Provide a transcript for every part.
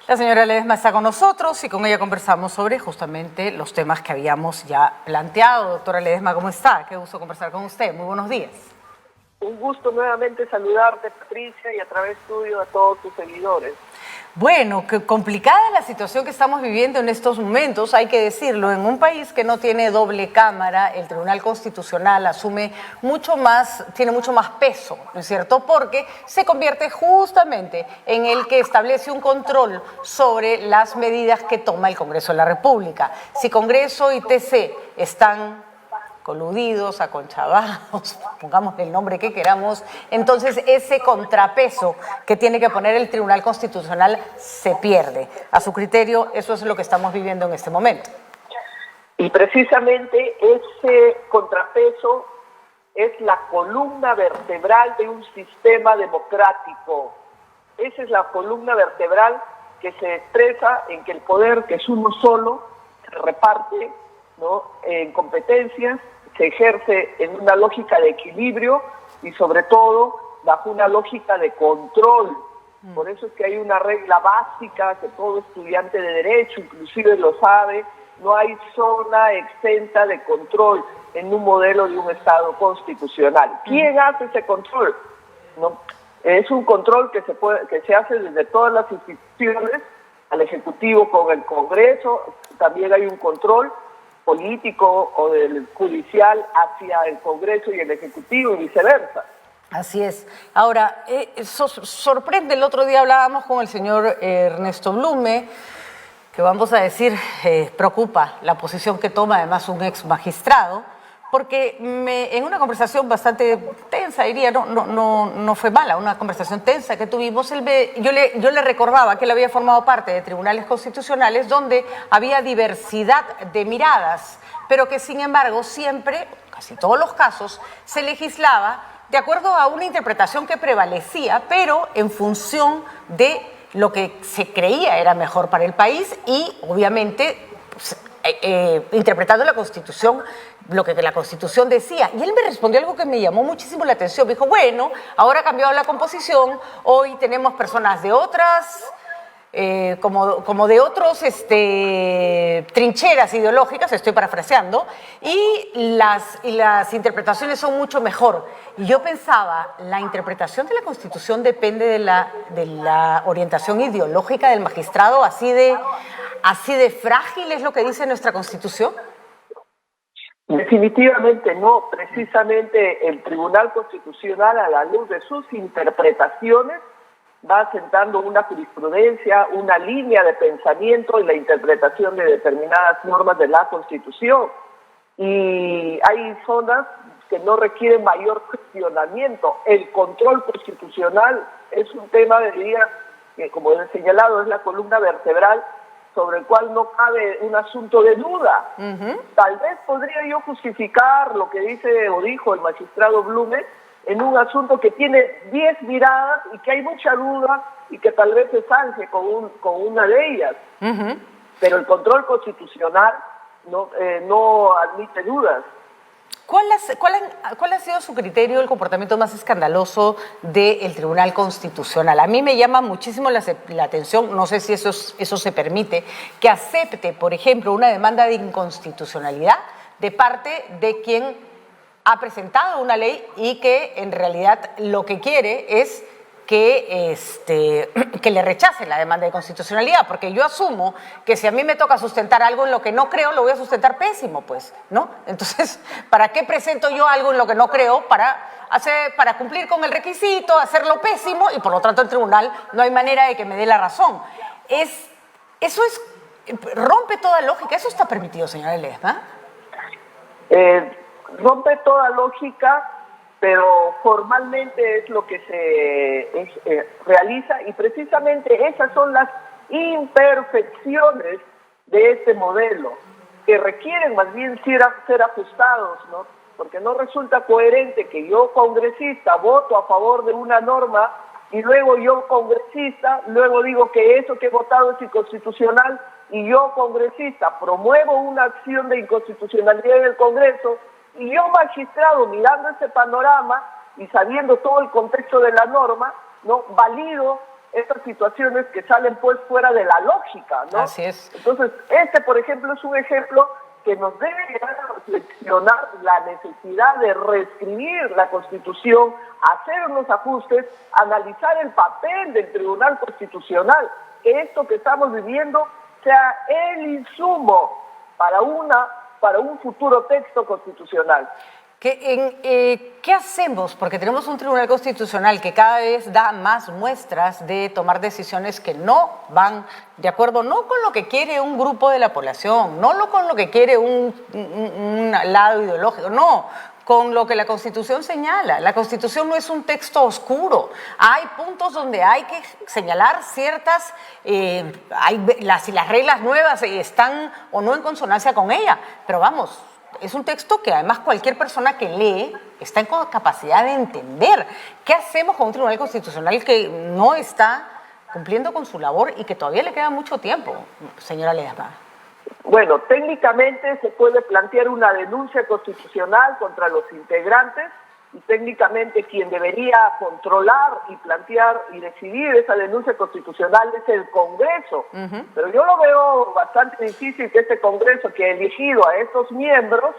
La señora Ledesma está con nosotros y con ella conversamos sobre justamente los temas que habíamos ya planteado. Doctora Ledesma, ¿cómo está? Qué gusto conversar con usted. Muy buenos días. Un gusto nuevamente saludarte, Patricia, y a través tuyo a todos tus seguidores. Bueno, qué complicada la situación que estamos viviendo en estos momentos, hay que decirlo. En un país que no tiene doble cámara, el Tribunal Constitucional tiene mucho más peso, ¿no es cierto? Porque se convierte justamente en el que establece un control sobre las medidas que toma el Congreso de la República. Si Congreso y TC están coludidos, aconchavados, pongamos el nombre que queramos, entonces ese contrapeso que tiene que poner el Tribunal Constitucional se pierde. A su criterio, eso es lo que estamos viviendo en este momento. Y precisamente ese contrapeso es la columna vertebral de un sistema democrático. Esa es la columna vertebral que se expresa en que el poder, que es uno solo, se reparte, ¿no?, en competencias, se ejerce en una lógica de equilibrio y sobre todo bajo una lógica de control. Por eso es que hay una regla básica que todo estudiante de Derecho inclusive lo sabe: no hay zona exenta de control en un modelo de un Estado constitucional. ¿Quién hace ese control? ¿No? Es un control que se hace desde todas las instituciones, al Ejecutivo con el Congreso. También hay un control político o del judicial hacia el Congreso y el Ejecutivo y viceversa. Así es. Ahora, sorprende, el otro día hablábamos con el señor Ernesto Blume, que vamos a decir, preocupa la posición que toma además un ex magistrado, porque en una conversación bastante tensa, diría, no fue mala, una conversación tensa que tuvimos, yo le recordaba que él había formado parte de tribunales constitucionales donde había diversidad de miradas, pero que sin embargo siempre, casi todos los casos, se legislaba de acuerdo a una interpretación que prevalecía, pero en función de lo que se creía era mejor para el país y obviamente pues, interpretando la Constitución, lo que la Constitución decía. Y él me respondió algo que me llamó muchísimo la atención. Me dijo, bueno, ahora ha cambiado la composición, hoy tenemos personas de otras, como de otros trincheras ideológicas, estoy parafraseando, y las interpretaciones son mucho mejor. Y yo pensaba, ¿la interpretación de la Constitución depende de la orientación ideológica del magistrado? ¿Así de frágil es lo que dice nuestra Constitución? Definitivamente no. Precisamente el Tribunal Constitucional, a la luz de sus interpretaciones, va asentando una jurisprudencia, una línea de pensamiento y la interpretación de determinadas normas de la Constitución. Y hay zonas que no requieren mayor cuestionamiento. El control constitucional es un tema, diría, que como he señalado, es la columna vertebral sobre el cual no cabe un asunto de duda. Tal vez podría yo justificar lo que dice o dijo el magistrado Blume en un asunto que tiene 10 miradas y que hay mucha duda y que tal vez se zanje con una de ellas. Pero el control constitucional no admite dudas. ¿Cuál ha sido su criterio, el comportamiento más escandaloso del Tribunal Constitucional? A mí me llama muchísimo la atención, no sé si eso se permite, que acepte, por ejemplo, una demanda de inconstitucionalidad de parte de quien ha presentado una ley y que en realidad lo que quiere es que le rechacen la demanda de constitucionalidad, porque yo asumo que si a mí me toca sustentar algo en lo que no creo, lo voy a sustentar pésimo, pues, ¿no? Entonces, ¿para qué presento yo algo en lo que no creo? Para cumplir con el requisito, hacerlo pésimo, y por lo tanto el tribunal no hay manera de que me dé la razón. Rompe toda lógica. ¿Eso está permitido, señora Ledesma? Rompe toda lógica, pero formalmente es lo que se realiza, y precisamente esas son las imperfecciones de este modelo, que requieren más bien ser ajustados, ¿no? Porque no resulta coherente que yo, congresista, voto a favor de una norma y luego yo, congresista, luego digo que eso que he votado es inconstitucional, y yo, congresista, promuevo una acción de inconstitucionalidad en el Congreso, y yo, magistrado, mirando ese panorama y sabiendo todo el contexto de la norma, ¿no?, valido estas situaciones que salen pues fuera de la lógica, ¿no? Así es. Entonces, por ejemplo, es un ejemplo que nos debe llevar a reflexionar la necesidad de reescribir la Constitución, hacer unos ajustes, analizar el papel del Tribunal Constitucional, que esto que estamos viviendo sea el insumo para un futuro texto constitucional. ¿Qué hacemos? Porque tenemos un Tribunal Constitucional que cada vez da más muestras de tomar decisiones que no van de acuerdo, no con lo que quiere un grupo de la población, no con lo que quiere un lado ideológico, no, con lo que la Constitución señala. La Constitución no es un texto oscuro. Hay puntos donde hay que señalar ciertas, si las reglas nuevas están o no en consonancia con ella, pero vamos, es un texto que además cualquier persona que lee está en capacidad de entender. ¿Qué hacemos con un Tribunal Constitucional que no está cumpliendo con su labor y que todavía le queda mucho tiempo, señora Ledesma? Bueno, técnicamente se puede plantear una denuncia constitucional contra los integrantes y técnicamente quien debería controlar y plantear y decidir esa denuncia constitucional es el Congreso. Pero yo lo veo bastante difícil que este Congreso que ha elegido a estos miembros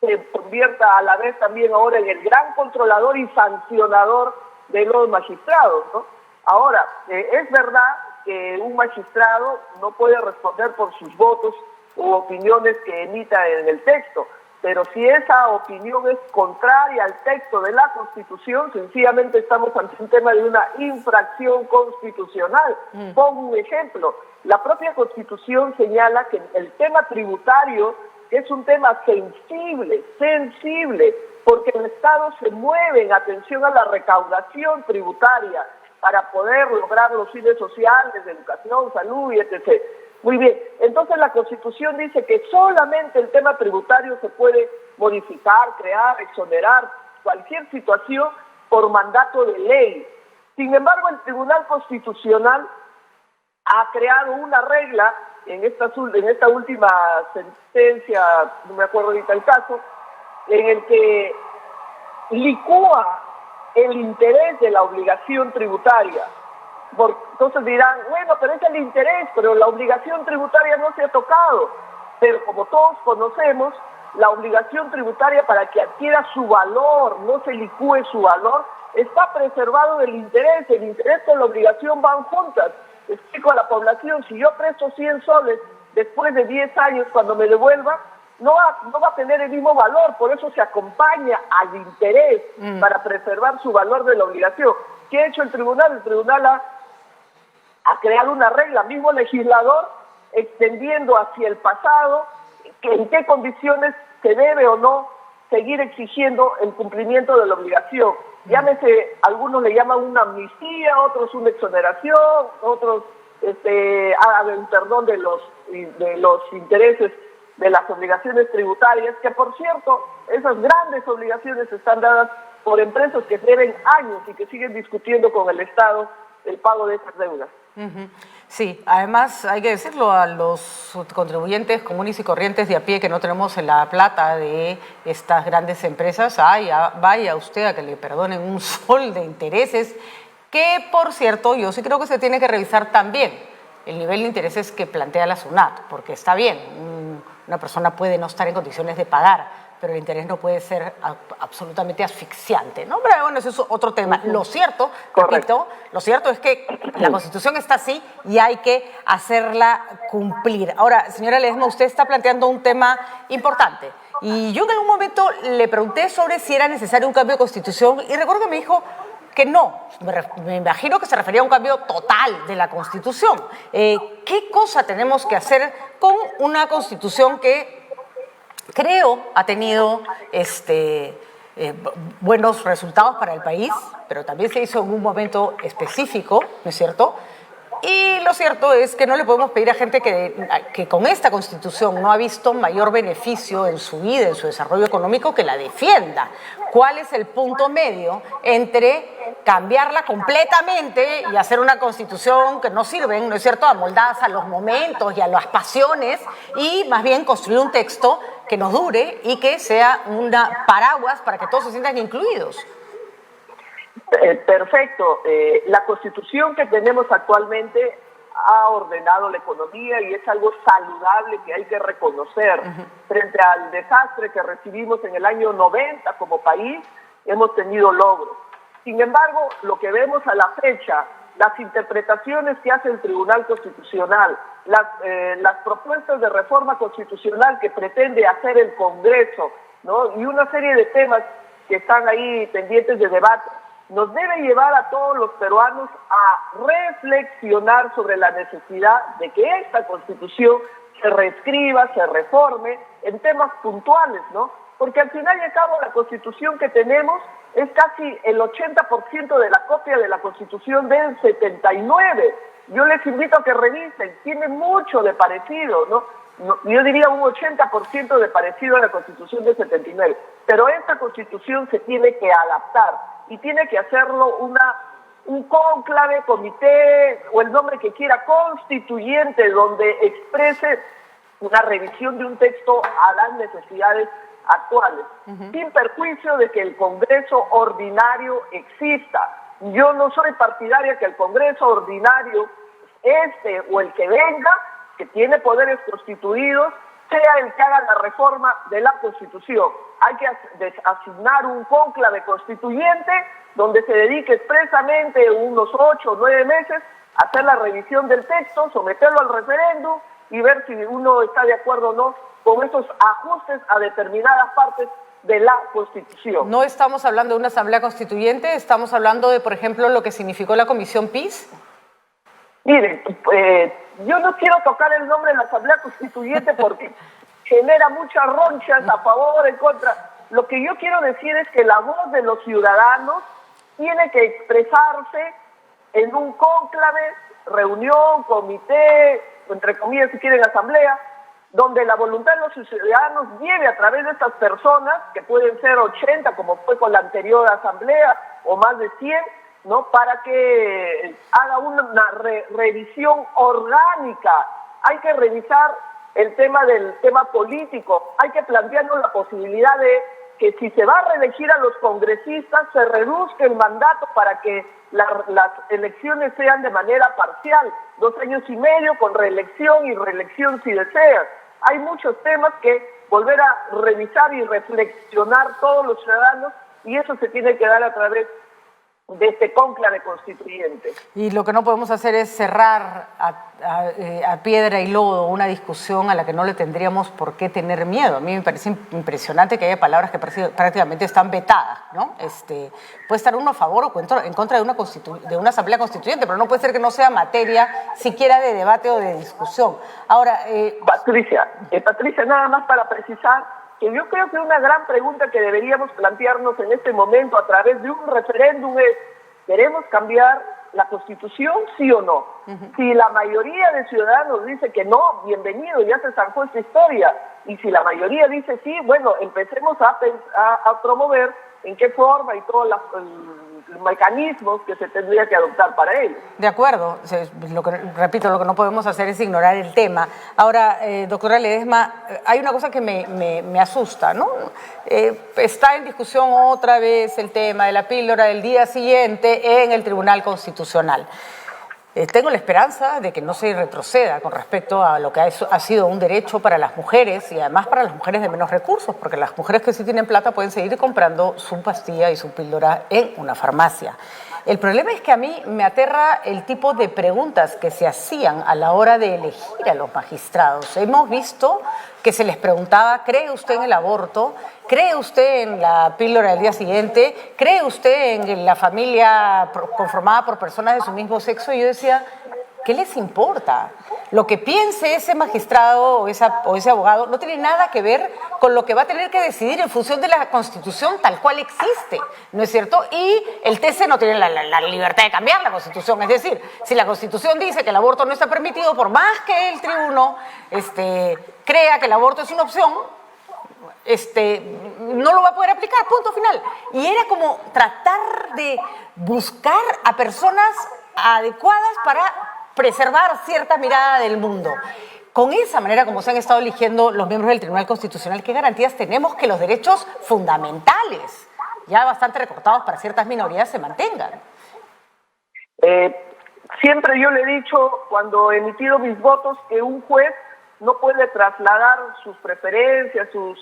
se convierta a la vez también ahora en el gran controlador y sancionador de los magistrados, ¿no? Ahora, es verdad que un magistrado no puede responder por sus votos u opiniones que emita en el texto, pero si esa opinión es contraria al texto de la Constitución, sencillamente estamos ante un tema de una infracción constitucional. Pongo un ejemplo. La propia Constitución señala que el tema tributario es un tema sensible, porque el Estado se mueve en atención a la recaudación tributaria para poder lograr los fines sociales, de educación, salud y etc. Muy bien, entonces la Constitución dice que solamente el tema tributario se puede modificar, crear, exonerar, cualquier situación por mandato de ley. Sin embargo, el Tribunal Constitucional ha creado una regla en esta última sentencia, no me acuerdo ahorita el caso, en el que licúa el interés de la obligación tributaria. Entonces dirán, bueno, pero es el interés, pero la obligación tributaria no se ha tocado. Pero como todos conocemos, la obligación tributaria para que adquiera su valor, no se licúe su valor, está preservado del interés. El interés con la obligación van juntas. Explico a la población, si yo presto 100 soles, después de 10 años, cuando me devuelva, no va a tener el mismo valor, por eso se acompaña al interés para preservar su valor de la obligación. ¿Qué ha hecho el tribunal? El tribunal ha creado una regla, mismo legislador, extendiendo hacia el pasado, que en qué condiciones se debe o no seguir exigiendo el cumplimiento de la obligación. Llámese, algunos le llaman una amnistía, otros una exoneración, otros hagan perdón de los intereses de las obligaciones tributarias, que por cierto, esas grandes obligaciones están dadas por empresas que deben años y que siguen discutiendo con el Estado el pago de esas deudas. Sí, además hay que decirlo a los contribuyentes comunes y corrientes de a pie que no tenemos la plata de estas grandes empresas, vaya usted a que le perdonen un sol de intereses, que por cierto yo sí creo que se tiene que revisar también el nivel de intereses que plantea la SUNAT, porque está bien, una persona puede no estar en condiciones de pagar, pero el interés no puede ser absolutamente asfixiante, ¿no? Pero bueno, eso es otro tema. Lo cierto, repito, lo cierto es que la Constitución está así y hay que hacerla cumplir. Ahora, señora Ledesma, usted está planteando un tema importante. Y yo en algún momento le pregunté sobre si era necesario un cambio de Constitución y recuerdo que me dijo que no. Me imagino que se refería a un cambio total de la Constitución. ¿Qué cosa tenemos que hacer con una Constitución que creo ha tenido buenos resultados para el país, pero también se hizo en un momento específico, ¿no es cierto? Y lo cierto es que no le podemos pedir a gente que con esta Constitución no ha visto mayor beneficio en su vida, en su desarrollo económico, que la defienda. ¿Cuál es el punto medio entre cambiarla completamente y hacer una Constitución que no sirven, ¿no es cierto?, amoldadas a los momentos y a las pasiones, y más bien construir un texto que nos dure y que sea una paraguas para que todos se sientan incluidos? Perfecto. La Constitución que tenemos actualmente ha ordenado la economía y es algo saludable que hay que reconocer. Frente al desastre que recibimos en el año 90 como país, hemos tenido logros. Sin embargo, lo que vemos a la fecha, las interpretaciones que hace el Tribunal Constitucional, las propuestas de reforma constitucional que pretende hacer el Congreso, ¿no? Y una serie de temas que están ahí pendientes de debate, nos debe llevar a todos los peruanos a reflexionar sobre la necesidad de que esta Constitución se reescriba, se reforme en temas puntuales, ¿no? Porque al final y al cabo la Constitución que tenemos es casi el 80% de la copia de la Constitución del 79. Yo les invito a que revisen, tiene mucho de parecido, ¿no? Yo diría un 80% de parecido a la Constitución del 79. Pero esta Constitución se tiene que adaptar y tiene que hacerlo un cónclave, comité o el nombre que quiera, constituyente, donde exprese una revisión de un texto a las necesidades actuales, sin perjuicio de que el Congreso ordinario exista. Yo no soy partidaria que el Congreso ordinario, este o el que venga, que tiene poderes constituidos, sea el que haga la reforma de la Constitución. Hay que asignar un cónclave constituyente donde se dedique expresamente unos 8 o 9 meses a hacer la revisión del texto, someterlo al referéndum y ver si uno está de acuerdo o no con estos ajustes a determinadas partes de la Constitución. No estamos hablando de una asamblea constituyente, estamos hablando de, por ejemplo, lo que significó la Comisión PIS. Miren, yo no quiero tocar el nombre de la Asamblea Constituyente porque genera muchas ronchas a favor, en contra. Lo que yo quiero decir es que la voz de los ciudadanos tiene que expresarse en un cónclave, reunión, comité, entre comillas si quieren asamblea, donde la voluntad de los ciudadanos lleve a través de estas personas, que pueden ser 80 como fue con la anterior asamblea, o más de 100, ¿no? Para que haga una revisión orgánica. Hay que revisar el tema del tema político, hay que plantearnos la posibilidad de que si se va a reelegir a los congresistas, se reduzca el mandato para que las elecciones sean de manera parcial, 2 años y medio con reelección y reelección si desean. Hay muchos temas que volver a revisar y reflexionar todos los ciudadanos, y eso se tiene que dar a través de este cónclave constituyente. Y lo que no podemos hacer es cerrar a piedra y lodo una discusión a la que no le tendríamos por qué tener miedo. A mí me parece impresionante que haya palabras que prácticamente están vetadas, ¿no? Puede estar uno a favor o en contra de una asamblea constituyente, pero no puede ser que no sea materia siquiera de debate o de discusión. Ahora, Patricia, nada más para precisar que yo creo que una gran pregunta que deberíamos plantearnos en este momento a través de un referéndum es: ¿queremos cambiar la Constitución, sí o no? Si la mayoría de ciudadanos dice que no, bienvenido, ya se zanjó esta historia. Y si la mayoría dice sí, bueno, empecemos a promover en qué forma y todos los mecanismos que se tendría que adoptar para ello. De acuerdo. Repito, lo que no podemos hacer es ignorar el tema. Ahora, doctora Ledesma, hay una cosa que me asusta, ¿no? Está en discusión otra vez el tema de la píldora del día siguiente en el Tribunal Constitucional. Tengo la esperanza de que no se retroceda con respecto a lo que ha sido un derecho para las mujeres y además para las mujeres de menos recursos, porque las mujeres que sí tienen plata pueden seguir comprando su pastilla y su píldora en una farmacia. El problema es que a mí me aterra el tipo de preguntas que se hacían a la hora de elegir a los magistrados. Hemos visto que se les preguntaba: ¿cree usted en el aborto? ¿Cree usted en la píldora del día siguiente? ¿Cree usted en la familia conformada por personas de su mismo sexo? Y yo decía, ¿qué les importa? Lo que piense ese magistrado o ese abogado no tiene nada que ver con lo que va a tener que decidir en función de la Constitución tal cual existe, ¿no es cierto? Y el TC no tiene la libertad de cambiar la Constitución. Es decir, si la Constitución dice que el aborto no está permitido, por más que el tribuno crea que el aborto es una opción, no lo va a poder aplicar, punto final. Y era como tratar de buscar a personas adecuadas para preservar cierta mirada del mundo. Con esa manera como se han estado eligiendo los miembros del Tribunal Constitucional, ¿qué garantías tenemos que los derechos fundamentales ya bastante recortados para ciertas minorías, se mantengan. Siempre yo le he dicho, cuando he emitido mis votos, que un juez no puede trasladar sus preferencias, sus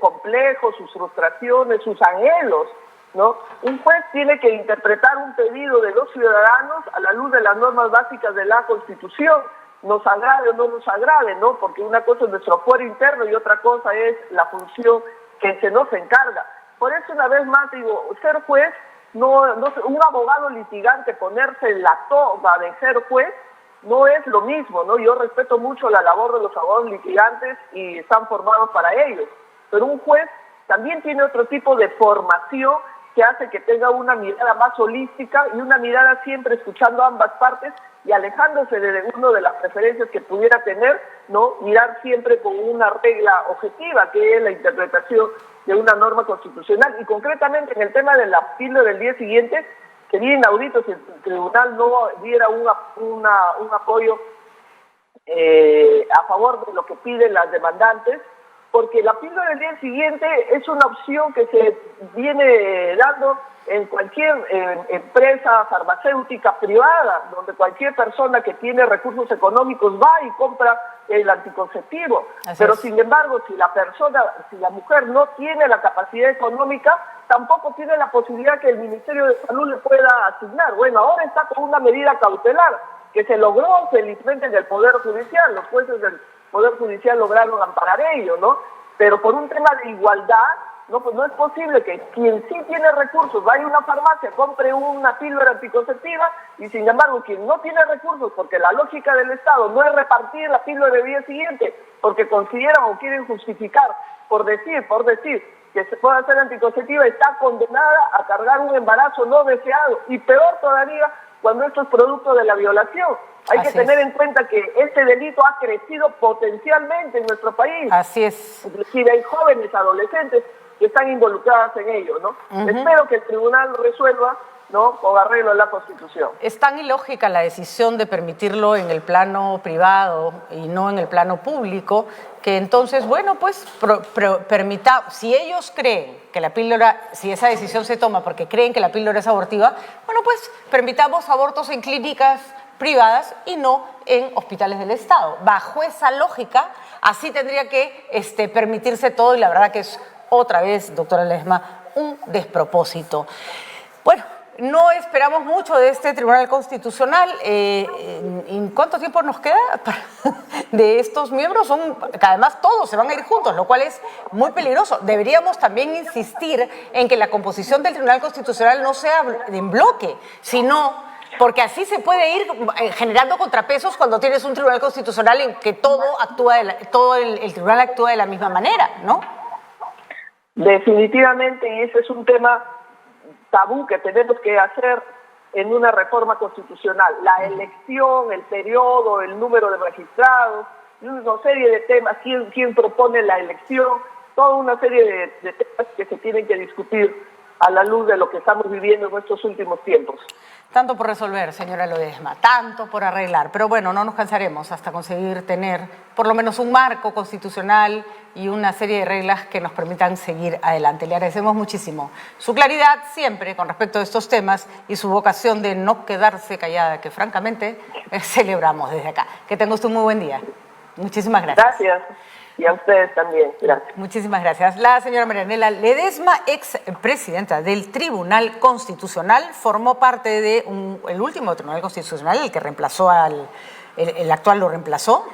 complejos, sus frustraciones, sus anhelos, ¿no? Un juez tiene que interpretar un pedido de los ciudadanos a la luz de las normas básicas de la Constitución, nos agrade o no nos agrade, ¿no? Porque una cosa es nuestro fuero interno y otra cosa es la función que se nos encarga. Por eso, una vez más digo, ser juez, un abogado litigante ponerse en la toga de ser juez no es lo mismo, ¿no? Yo respeto mucho la labor de los abogados litigantes y están formados para ellos, pero un juez también tiene otro tipo de formación que hace que tenga una mirada más holística y una mirada siempre escuchando ambas partes y alejándose de una de las preferencias que pudiera tener, ¿no? Mirar siempre con una regla objetiva, que es la interpretación de una norma constitucional. Y concretamente en el tema de la píldora del día siguiente, sería inaudito si el tribunal no diera un apoyo a favor de lo que piden las demandantes, porque la píldora del día siguiente es una opción que se viene dando en cualquier empresa farmacéutica privada, donde cualquier persona que tiene recursos económicos va y compra el anticonceptivo. Pero sin embargo, si la mujer no tiene la capacidad económica, tampoco tiene la posibilidad que el Ministerio de Salud le pueda asignar. Bueno, ahora está con una medida cautelar que se logró felizmente en el Poder Judicial. Los jueces del Poder Judicial lograron amparar ello, ¿no? Pero por un tema de igualdad, no, pues no es posible que quien sí tiene recursos vaya a una farmacia, compre una píldora anticonceptiva y sin embargo quien no tiene recursos, porque la lógica del Estado no es repartir la píldora del día siguiente, porque consideran o quieren justificar por decir que se puede hacer anticonceptiva, está condenada a cargar un embarazo no deseado y peor todavía cuando esto es producto de la violación. Hay que tener en cuenta que este delito ha crecido potencialmente en nuestro país. Así es. Inclusive hay jóvenes, adolescentes que están involucradas en ello, ¿no? Espero que el tribunal resuelva, ¿no?, con arreglo a la Constitución. Es tan ilógica la decisión de permitirlo en el plano privado y no en el plano público, que entonces, bueno, pues si ellos creen que la píldora, si esa decisión se toma porque creen que la píldora es abortiva, bueno, pues permitamos abortos en clínicas privadas y no en hospitales del Estado. Bajo esa lógica, así tendría que permitirse todo y la verdad que es otra vez, doctora Ledesma, un despropósito. Bueno, no esperamos mucho de este Tribunal Constitucional. ¿En cuánto tiempo nos queda de estos miembros? Que además todos se van a ir juntos, lo cual es muy peligroso. Deberíamos también insistir en que la composición del Tribunal Constitucional no sea en bloque, sino porque así se puede ir generando contrapesos cuando tienes un Tribunal Constitucional en que todo el tribunal actúa de la misma manera, ¿no? Definitivamente, y ese es un tema tabú que tenemos que hacer en una reforma constitucional. La elección, el periodo, el número de magistrados, una serie de temas, quién propone la elección, toda una serie de temas que se tienen que discutir a la luz de lo que estamos viviendo en estos últimos tiempos. Tanto por resolver, señora Ledesma, tanto por arreglar, pero bueno, no nos cansaremos hasta conseguir tener por lo menos un marco constitucional y una serie de reglas que nos permitan seguir adelante. Le agradecemos muchísimo su claridad siempre con respecto a estos temas y su vocación de no quedarse callada, que francamente celebramos desde acá. Que tenga usted un muy buen día. Muchísimas gracias. Gracias. Y a ustedes también. Gracias. Muchísimas gracias. La señora Marianela Ledesma, expresidenta del Tribunal Constitucional, formó parte de el último Tribunal Constitucional, el que reemplazó el actual lo reemplazó.